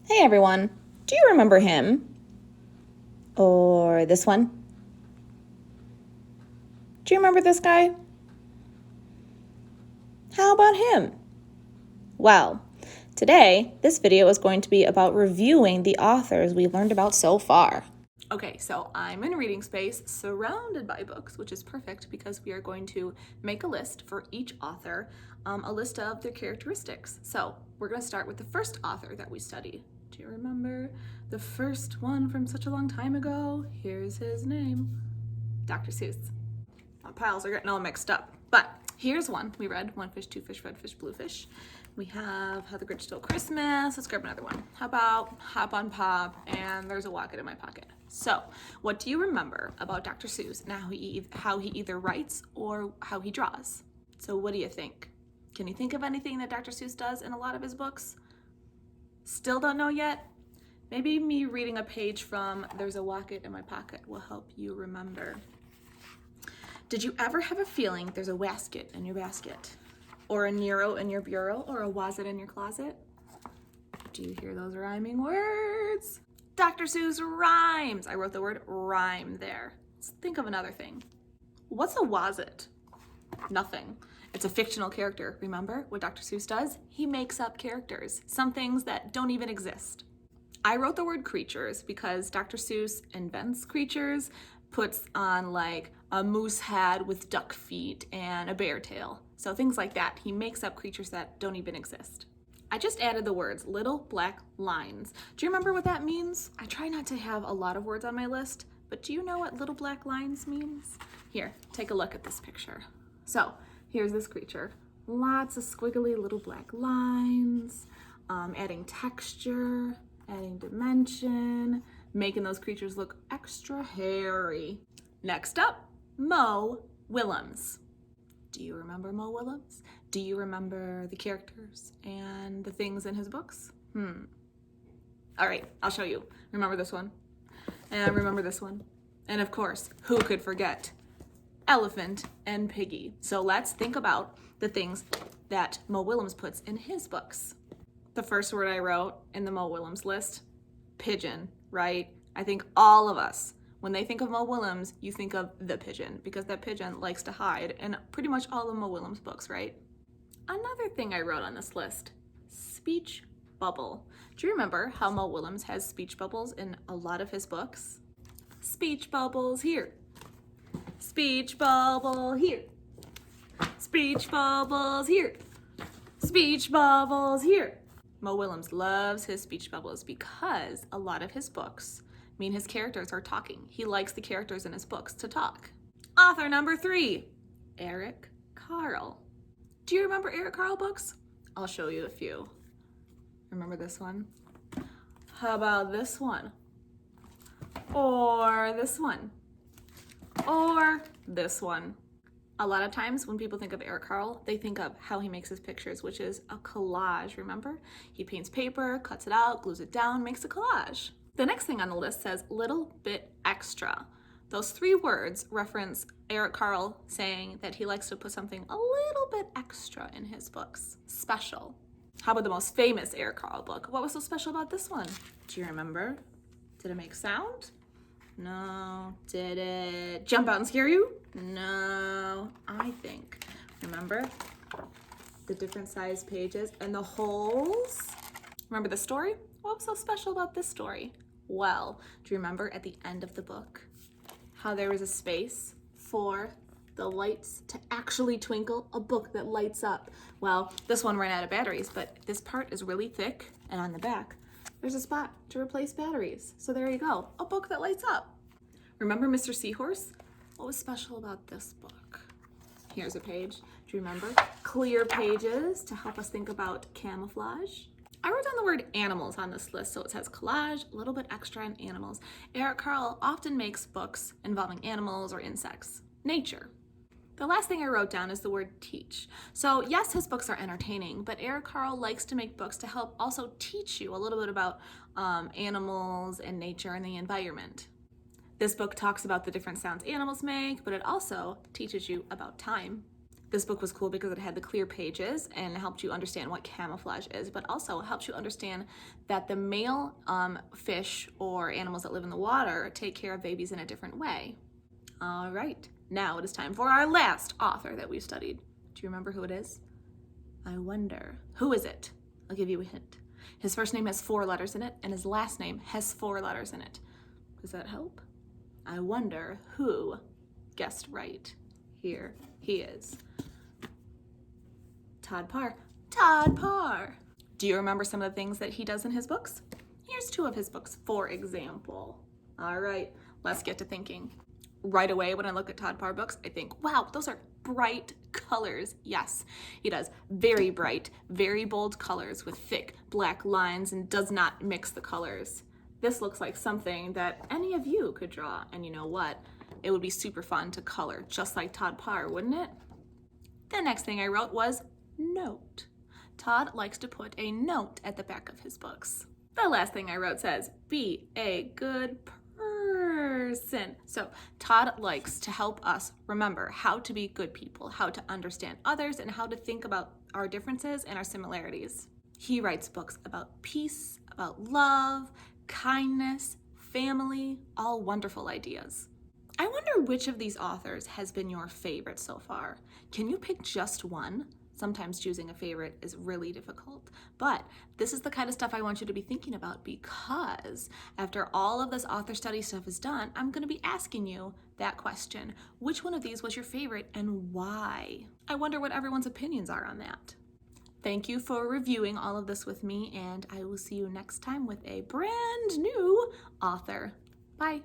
Hey everyone, do you remember him? Or this one? Do you remember this guy? How about him? Well, today this video is going to be about reviewing the authors we've learned about so far. Okay, so I'm in reading space surrounded by books, which is perfect because we are going to make a list for each author, a list of their characteristics. So we're going to start with the first author that we studied. Do you remember the first one from such a long time ago? Here's his name, Dr. Seuss. My piles are getting all mixed up, but here's one we read: One Fish, Two Fish, Red Fish, Blue Fish. We have How the Grinch Stole Christmas. Let's grab another one. How about Hop on Pop and There's a Rocket in My Pocket. So what do you remember about Dr. Seuss and how he either writes or how he draws? So what do you think? Can you think of anything that Dr. Seuss does in a lot of his books? Still don't know yet? Maybe me reading a page from There's a Rocket in My Pocket will help you remember. Did you ever have a feeling there's a wasket in your basket? Or a Nero in your bureau? Or a was it in your closet? Do you hear those rhyming words? Dr. Seuss rhymes. I wrote the word rhyme there. Let's think of another thing. What's a was it? Nothing. It's a fictional character. Remember what Dr. Seuss does? He makes up characters, some things that don't even exist. I wrote the word creatures because Dr. Seuss invents creatures, puts on like a moose head with duck feet and a bear tail. So things like that. He makes up creatures that don't even exist. I just added the words little black lines. Do you remember what that means? I try not to have a lot of words on my list, but do you know what little black lines means? Here, take a look at this picture. So here's this creature. Lots of squiggly little black lines, adding texture, adding dimension, making those creatures look extra hairy. Next up, Mo Willems. Do you remember Mo Willems? Do you remember the characters and the things in his books? All right, I'll show you. Remember this one? And remember this one? And of course, who could forget? Elephant and Piggy. So let's think about the things that Mo Willems puts in his books. The first word I wrote in the Mo Willems list, pigeon, right? I think all of us, when they think of Mo Willems, you think of the pigeon because that pigeon likes to hide in pretty much all of Mo Willems' books, right? Another thing I wrote on this list, speech bubble. Do you remember how Mo Willems has speech bubbles in a lot of his books? Speech bubbles here. Speech bubble here. Speech bubbles here. Speech bubbles here. Mo Willems loves his speech bubbles because a lot of his books mean his characters are talking. He likes the characters in his books to talk. Author number 3, Eric Carle. Do you remember Eric Carle books? I'll show you a few. Remember this one? How about this one? Or this one? Or this one? A lot of times when people think of Eric Carle, they think of how he makes his pictures, which is a collage, remember? He paints paper, cuts it out, glues it down, makes a collage. The next thing on the list says little bit extra. Those 3 words reference Eric Carle saying that he likes to put something a little bit extra in his books. Special. How about the most famous Eric Carle book? What was so special about this one? Do you remember? Did it make sound? No. Did it jump out and scare you? No. I think. Remember the different size pages and the holes? Remember the story? What was so special about this story? Well, do you remember at the end of the book how there was a space for the lights to actually twinkle? A book that lights up. Well, this one ran out of batteries, but this part is really thick, and on the back there's a spot to replace batteries. So there you go, a book that lights up. Remember Mr. Seahorse? What was special about this book? Here's a page. Do you remember? Clear pages to help us think about camouflage. I wrote down the word animals on this list, so it says collage, a little bit extra on animals. Eric Carle often makes books involving animals or insects. Nature. The last thing I wrote down is the word teach. So yes, his books are entertaining, but Eric Carle likes to make books to help also teach you a little bit about animals and nature and the environment. This book talks about the different sounds animals make, but it also teaches you about time. This book was cool because it had the clear pages and helped you understand what camouflage is, but also helps you understand that the male fish or animals that live in the water take care of babies in a different way. All right, now it is time for our last author that we've studied. Do you remember who it is? I wonder, who is it? I'll give you a hint. His first name has 4 letters in it, and his last name has 4 letters in it. Does that help? I wonder who guessed right. Here he is. Todd Parr. Todd Parr. Do you remember some of the things that he does in his books? Here's 2 of his books, for example. All right, let's get to thinking. Right away, when I look at Todd Parr books, I think, wow, those are bright colors. Yes, he does very bright, very bold colors with thick black lines and does not mix the colors. This looks like something that any of you could draw, and you know what? It would be super fun to color, just like Todd Parr, wouldn't it? The next thing I wrote was note. Todd likes to put a note at the back of his books. The last thing I wrote says, be a good person. So Todd likes to help us remember how to be good people, how to understand others, and how to think about our differences and our similarities. He writes books about peace, about love, kindness, family, all wonderful ideas. I wonder which of these authors has been your favorite so far. Can you pick just one? Sometimes choosing a favorite is really difficult, but this is the kind of stuff I want you to be thinking about, because after all of this author study stuff is done, I'm going to be asking you that question. Which one of these was your favorite and why? I wonder what everyone's opinions are on that. Thank you for reviewing all of this with me, and I will see you next time with a brand new author. Bye.